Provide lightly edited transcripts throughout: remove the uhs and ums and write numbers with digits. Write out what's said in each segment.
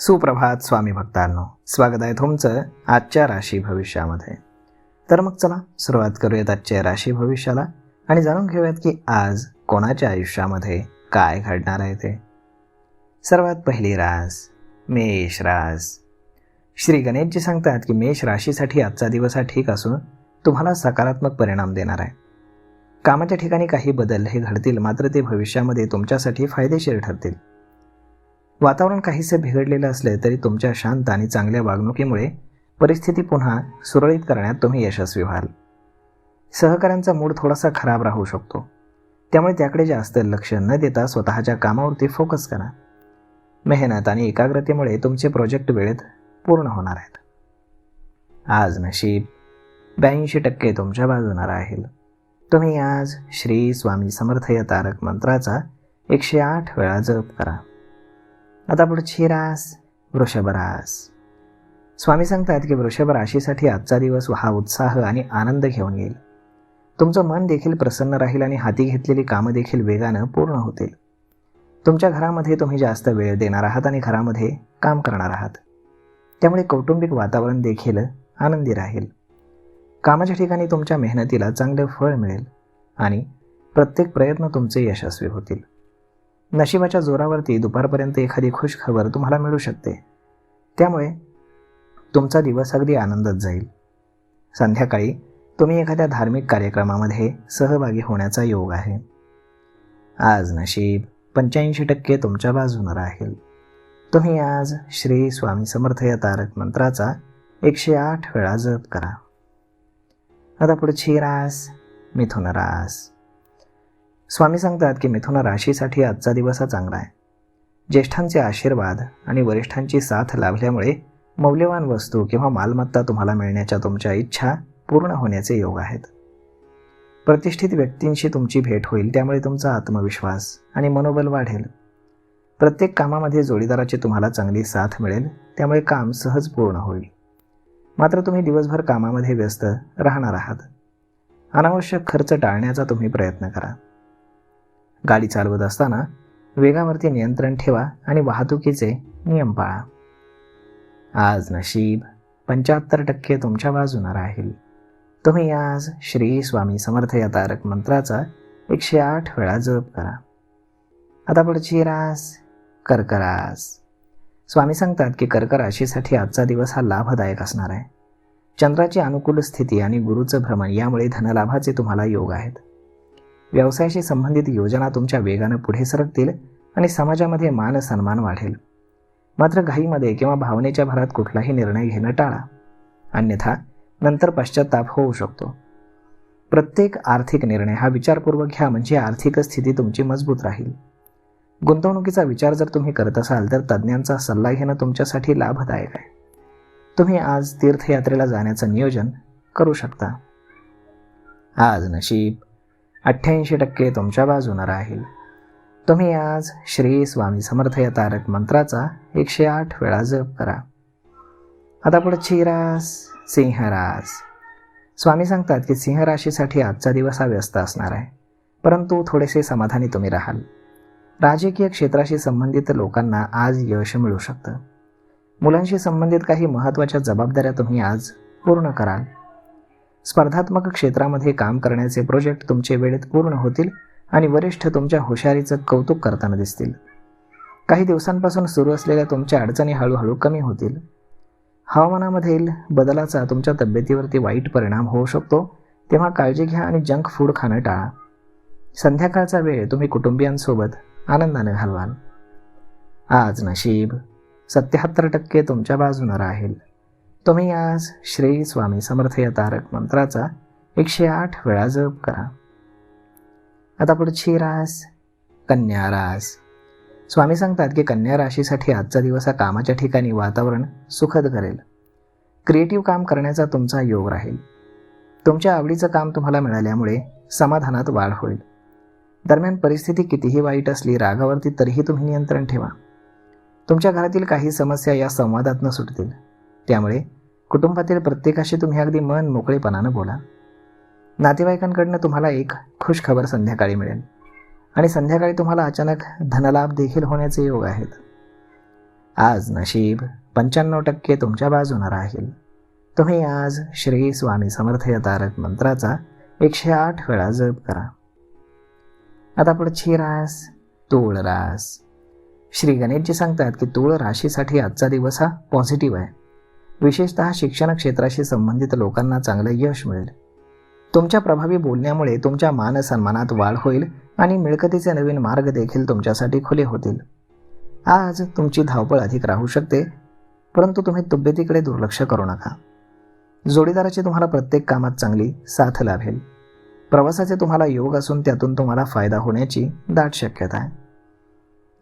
सुप्रभात स्वामी भक्तांनो, स्वागत आहे तुमचं आजच्या राशी भविष्यामध्ये. तर मग चला सुरुवात करूयात आजच्या राशी भविष्याला आणि जाणून घेऊयात की आज कोणाच्या आयुष्यामध्ये काय घडणार आहे ते. सर्वात पहिली रास मेष रास. श्री गणेशजी सांगतात की मेष राशीसाठी आजचा दिवस हा ठीक असून तुम्हाला सकारात्मक परिणाम देणार आहे. कामाच्या ठिकाणी काही बदल हे घडतील, मात्र ते भविष्यामध्ये तुमच्यासाठी फायदेशीर ठरतील. वातावरण काहीसे बिघडलेलं असले तरी तुमच्या शांत आणि चांगल्या वागणुकीमुळे परिस्थिती पुन्हा सुरळीत करण्यात तुम्ही यशस्वी व्हाल. सहकाऱ्यांचा मूड थोडासा खराब राहू शकतो, त्यामुळे त्याकडे जास्त लक्ष न देता स्वतःच्या कामावरती फोकस करा. मेहनत आणि एकाग्रतेमुळे तुमचे प्रोजेक्ट वेळेत पूर्ण होणार आहेत. आज नशीब 82% तुमच्या बाजूने राहील. तुम्ही आज श्री स्वामी समर्थ या तारक मंत्राचा 108 वेळा जप करा. आता पुढची रास वृषभ रास. स्वामी सांगतात की वृषभ राशीसाठी आजचा दिवस हा उत्साह आणि आनंद घेऊन येईल. तुमचं मन देखील प्रसन्न राहील आणि हाती घेतलेली कामं देखील वेगानं पूर्ण होतील. तुमच्या घरामध्ये तुम्ही जास्त वेळ देणार आहात आणि घरामध्ये काम करणार आहात, त्यामुळे कौटुंबिक वातावरण देखील आनंदी राहील. कामाच्या ठिकाणी तुमच्या मेहनतीला चांगलं फळ मिळेल आणि प्रत्येक प्रयत्न तुमचे यशस्वी होतील. नशिबाच्या जोरावरती दुपारपर्यंत एखादी खुश खबर तुम्हाला मिळू शकते, त्यामुळे तुमचा दिवस अगदी आनंदात जाईल. संध्याकाळी तुम्ही एखाद्या धार्मिक कार्यक्रमामध्ये सहभागी होण्याचा योग आहे. आज नशीब 85% तुमच्या बाजूने राहील. तुम्ही आज श्री स्वामी समर्थ या तारक मंत्राचा 108 वेळा जप करा. आता पुढची रास मिथुन रास. स्वामी सांगतात की मिथुन राशीसाठी आजचा दिवस हा चांगला आहे. ज्येष्ठांचे आशीर्वाद आणि वरिष्ठांची साथ लाभल्यामुळे मौल्यवान वस्तू किंवा मालमत्ता तुम्हाला मिळण्याच्या तुमच्या इच्छा पूर्ण होण्याचे योग आहेत. प्रतिष्ठित व्यक्तींशी तुमची भेट होईल, त्यामुळे तुमचा आत्मविश्वास आणि मनोबल वाढेल. प्रत्येक कामामध्ये जोडीदाराची तुम्हाला चांगली साथ मिळेल, त्यामुळे काम सहज पूर्ण होईल. मात्र तुम्ही दिवसभर कामामध्ये व्यस्त राहणार आहात. अनावश्यक खर्च टाळण्याचा तुम्ही प्रयत्न करा. गाडी चालवत असताना वेगावरती नियंत्रण ठेवा आणि वाहतुकीचे नियम पाळा. आज नशीब 75% तुमच्या बाजूने राहील. तुम्ही आज श्री स्वामी समर्थ या तारक मंत्राचा 108 वेळा जप करा. आता पुढची रास कर्क रास. स्वामी सांगतात की कर्क राशीसाठी आजचा दिवस हा लाभदायक असणार आहे. चंद्राची अनुकूल स्थिती आणि गुरुचं भ्रमण यामुळे धनलाभाचे तुम्हाला योग आहेत. व्यवसायाशी संबंधित योजना तुमच्या वेगानं पुढे सरकतील आणि समाजामध्ये मान सन्मान वाढेल. मात्र घाईमध्ये किंवा भावनेच्या भरात कुठलाही निर्णय घेणं टाळा, अन्यथा नंतर पश्चाताप होऊ शकतो. प्रत्येक आर्थिक निर्णय हा विचारपूर्वक घ्या, म्हणजे आर्थिक स्थिती तुमची मजबूत राहील. गुंतवणुकीचा विचार जर तुम्ही करत असाल तर तज्ज्ञांचा सल्ला घेणं तुमच्यासाठी लाभदायक आहे. तुम्ही आज तीर्थयात्रेला जाण्याचं नियोजन करू शकता. आज नशीब 88% तुमच्या बाजूने राहील. तुम्ही आज श्री स्वामी समर्थ या तारक मंत्राचा 108 वेळा जप करा. आता पुढची रास सिंह रास. स्वामी सांगतात की सिंह राशीसाठी आजचा दिवस हा व्यस्त असणार आहे, परंतु थोडेसे समाधानी तुम्ही राहाल. राजकीय क्षेत्राशी संबंधित लोकांना आज यश मिळू शकतं. मुलांशी संबंधित काही महत्त्वाच्या जबाबदाऱ्या तुम्ही आज पूर्ण कराल. स्पर्धात्मक क्षेत्रामध्ये काम करण्याचे प्रोजेक्ट तुमचे वेळेत पूर्ण होतील आणि वरिष्ठ तुमच्या हुशारीचं कौतुक करताना दिसतील. काही दिवसांपासून सुरू असलेल्या तुमच्या अडचणी हळूहळू कमी होतील. हवामानामधील बदलाचा तुमच्या तब्येतीवरती वाईट परिणाम होऊ शकतो, तेव्हा काळजी घ्या आणि जंक फूड खाणं टाळा. संध्याकाळचा वेळ तुम्ही कुटुंबियांसोबत आनंदाने घालवाल. आज नशीब 77% तुमच्या बाजूने राहील. तुम्ही आज श्री स्वामी समर्थ या तारक मंत्राचा 108 वेळा जप करा. आता पुढची रास कन्या रास. स्वामी सांगतात की कन्या राशीसाठी आजचा दिवस हा कामाच्या ठिकाणी वातावरण सुखद करेल. क्रिएटिव्ह काम करण्याचा तुमचा योग राहील. तुमच्या आवडीचं काम तुम्हाला मिळाल्यामुळे समाधानात वाढ होईल. दरम्यान परिस्थिती कितीही वाईट असली रागावरती तरीही तुम्ही नियंत्रण ठेवा. तुमच्या घरातील काही समस्या या संवादातून सुटतील, त्यामुळे कुटुंबातील प्रत्येकाशी तुम्ही अगदी मन मोकळेपणानं बोला. नातेवाईकांकडनं तुम्हाला एक खुश खबर संध्याकाळी मिळेल आणि संध्याकाळी तुम्हाला अचानक धनलाभ देखील होण्याचे योग आहेत. आज नशीब 95% तुमच्या बाजूने राहील. तुम्ही आज श्री स्वामी समर्थ या तारक मंत्राचा 108 वेळा जप करा. आता पुढची रास तूळ रास. श्री गणेशजी सांगतात की तूळ राशीसाठी आजचा दिवस हा पॉझिटिव्ह आहे. विशेषतः शिक्षण क्षेत्राशी संबंधित लोकांना चांगलं यश मिळेल. तुमच्या प्रभावी बोलण्यामुळे तुमच्या मान सन्मानात वाढ होईल आणि मिळकतीचे नवीन मार्ग देखील तुमच्यासाठी खुले होतील. आज तुमची धावपळ अधिक राहू शकते, परंतु तुम्ही तब्येतीकडे दुर्लक्ष करू नका. जोडीदाराची तुम्हाला प्रत्येक कामात चांगली साथ लाभेल. प्रवासाचे तुम्हाला योग असून त्यातून तुम्हाला फायदा होण्याची दाट शक्यता आहे.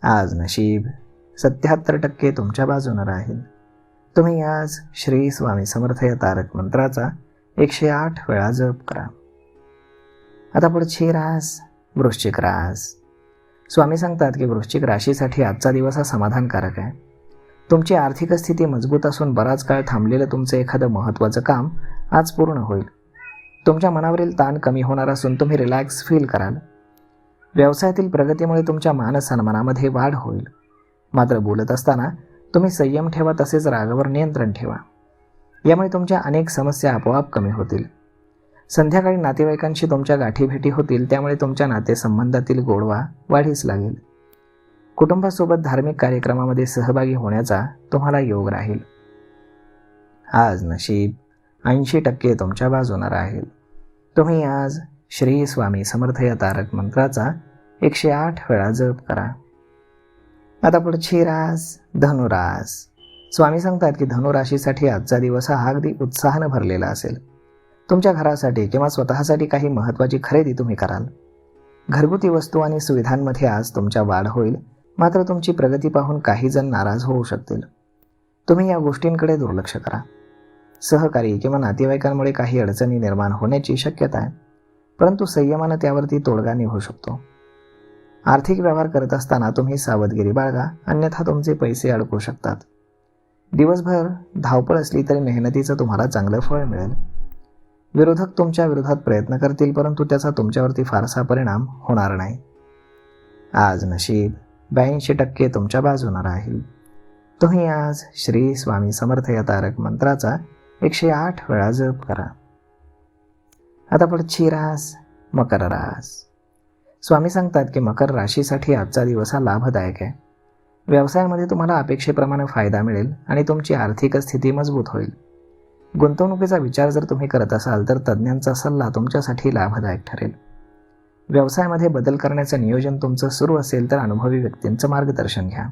आज नशीब 77% तुमच्या बाजूने राहील. तुम्ही आज श्री स्वामी समर्थ या तारक मंत्राचा 108 वेळा जप करा. आता पुढची रास वृश्चिक रास. स्वामी सांगतात की वृश्चिक राशीसाठी आजचा दिवस हा समाधानकारक आहे. तुमची आर्थिक स्थिती मजबूत असून बराच काळ थांबलेलं तुमचं एखादं महत्त्वाचं काम आज पूर्ण होईल. तुमच्या मनावरील ताण कमी होणार असून तुम्ही रिलॅक्स फील कराल. व्यवसायातील प्रगतीमुळे तुमच्या मान सन्मानामध्ये वाढ होईल. मात्र बोलत असताना तुम्ही संयम ठेवा, तसेच रागावर नियंत्रण ठेवा. यामुळे तुमच्या अनेक समस्या आपोआप कमी होतील. संध्याकाळी नातेवाईकांशी तुमच्या गाठीभेटी होतील, त्यामुळे तुमच्या नातेसंबंधातील गोडवा वाढीस लागेल. कुटुंबासोबत धार्मिक कार्यक्रमामध्ये सहभागी होण्याचा तुम्हाला योग राहील. आज नशीब 80% तुमच्या बाजूने राहील. तुम्ही आज श्री स्वामी समर्थ या तारक मंत्राचा 108 वेळा जप करा. आता पुढची रास धनुरास. स्वामी सांगतात की धनुराशीसाठी आजचा दिवस हा अगदी उत्साहानं भरलेला असेल. तुमच्या घरासाठी किंवा स्वतःसाठी काही महत्त्वाची खरेदी तुम्ही कराल. घरगुती वस्तू आणि सुविधांमध्ये आज तुमच्या वाढ होईल. मात्र तुमची प्रगती पाहून काही जण नाराज होऊ शकतील. तुम्ही या गोष्टींकडे दुर्लक्ष करा. सहकारी किंवा नातेवाईकांमुळे काही अडचणी निर्माण होण्याची शक्यता आहे, परंतु संयमानं त्यावरती तोडगा निघू शकतो. आर्थिक व्यवहार करत असताना तुम्ही सावधगिरी बाळगा, अन्यथा तुमचे पैसे अडकू शकतात. दिवसभर धावपळ असली तरी मेहनतीचं तुम्हाला चांगलं फळ मिळेल. विरोधक तुमच्या विरोधात प्रयत्न करतील, परंतु त्याचा तुमच्यावरती फारसा परिणाम होणार नाही. आज नशीब 82% तुमच्या बाजूने राहील. तुम्ही आज श्री स्वामी समर्थ या तारक मंत्राचा 108 वेळा जप करा. आता पुढची रास मकर रास. स्वामी सांगतात की मकर राशीसाठी आजचा दिवस हा लाभदायक आहे. व्यवसायामध्ये तुम्हाला अपेक्षेप्रमाणे फायदा मिळेल आणि तुमची आर्थिक स्थिती मजबूत होईल. गुंतवणुकीचा विचार जर तुम्ही करत असाल तर तज्ज्ञांचा सल्ला तुमच्यासाठी लाभदायक ठरेल. व्यवसायामध्ये बदल करण्याचं नियोजन तुमचं सुरू असेल तर अनुभवी व्यक्तींचं मार्गदर्शन घ्या.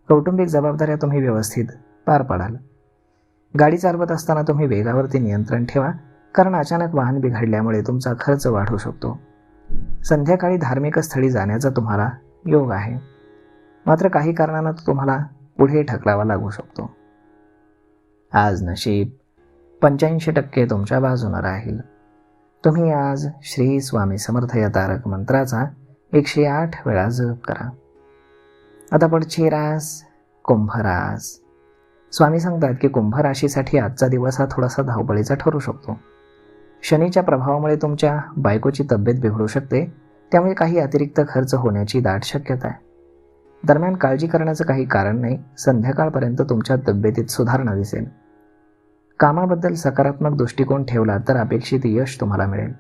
कौटुंबिक जबाबदाऱ्या तुम्ही व्यवस्थित पार पाडाल. गाडी चालवत असताना तुम्ही वेगावरती नियंत्रण ठेवा, कारण अचानक वाहन बिघडल्यामुळे तुमचा खर्च वाढू शकतो. संध्याकाळी धार्मिक स्थळी जाण्याचा तुम्हाला योग आहे, मात्र काही कारणानं तुम्हाला पुढे ढकलावा लागू शकतो. आज नशीब 85% तुमच्या बाजूने राहील. तुम्ही आज श्री स्वामी समर्थ या तारक मंत्राचा 108 वेळा जप करा. आता पुढची रास कुंभ रास. स्वामी सांगतात की कुंभ राशीसाठी आजचा दिवस हा थोडासा धावपळीचा ठरू शकतो. शनीच्या प्रभावामुळे तुमच्या बायकोची तब्येत बिघडू शकते, त्यामुळे काही अतिरिक्त खर्च होण्याची दाट शक्यता आहे. दरम्यान काळजी करण्याचं काही कारण नाही. संध्याकाळपर्यंत तुमच्या तब्येतीत सुधारणा दिसेल. कामाबद्दल सकारात्मक दृष्टिकोन ठेवला तर अपेक्षित यश तुम्हाला मिळेल.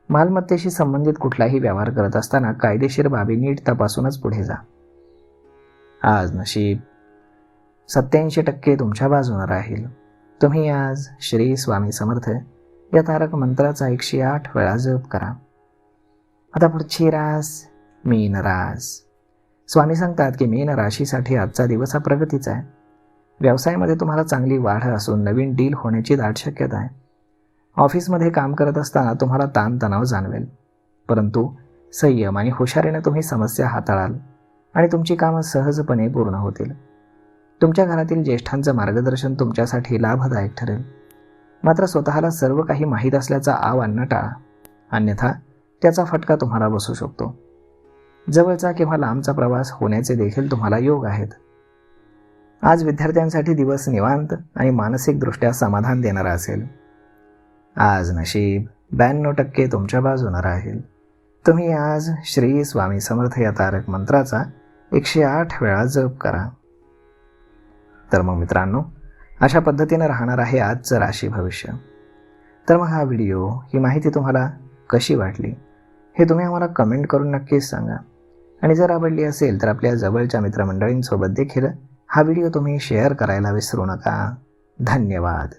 मालमत्तेशी संबंधित कुठलाही व्यवहार करत असताना कायदेशीर बाबी नीट तपासूनच पुढे जा. आज नशीब 87% तुमच्या बाजूने राहील. तुम्ही आज श्री स्वामी समर्थ या तारक मंत्राचा 108 वेळा जप करा. आता पुढची रास मीन रास. स्वामी सांगतात की मीन राशीसाठी आजचा दिवस हा प्रगतीचा आहे. व्यवसायामध्ये तुम्हाला चांगली वाढ असून नवीन डील होण्याची दाट शक्यता आहे. ऑफिसमध्ये काम करत असताना तुम्हाला ताणतणाव जाणवेल, परंतु संयम आणि हुशारीने तुम्ही समस्या हाताळाल आणि तुमची कामं सहजपणे पूर्ण होतील. तुमच्या घरातील ज्येष्ठांचं मार्गदर्शन तुमच्यासाठी लाभदायक ठरेल. मात्र स्वतःला सर्व काही माहीत असल्याचा आव टाळा, अन्यथा त्याचा फटका तुम्हाला बसू शकतो. जवळचा किंवा लांबचा प्रवास होण्याचे देखील तुम्हाला योग आहेत. आज विद्यार्थ्यांसाठी दिवस निवांत आणि मानसिकदृष्ट्या समाधान देणारा असेल. आज नशीब 92% तुमच्या बाजूने राहील. तुम्ही आज श्री स्वामी समर्थ या तारक मंत्राचा 108 वेळा जप करा. तर मग मित्रांनो, अशा पद्धतीनं राहणार आहे आजचं राशी भविष्य. तर मग हा व्हिडिओ, ही माहिती तुम्हाला कशी वाटली हे तुम्ही आम्हाला कमेंट करून नक्कीच सांगा. आणि जर आवडली असेल तर आपल्या जवळच्या मित्रमंडळींसोबत देखील हा व्हिडिओ तुम्ही शेअर करायला विसरू नका. धन्यवाद.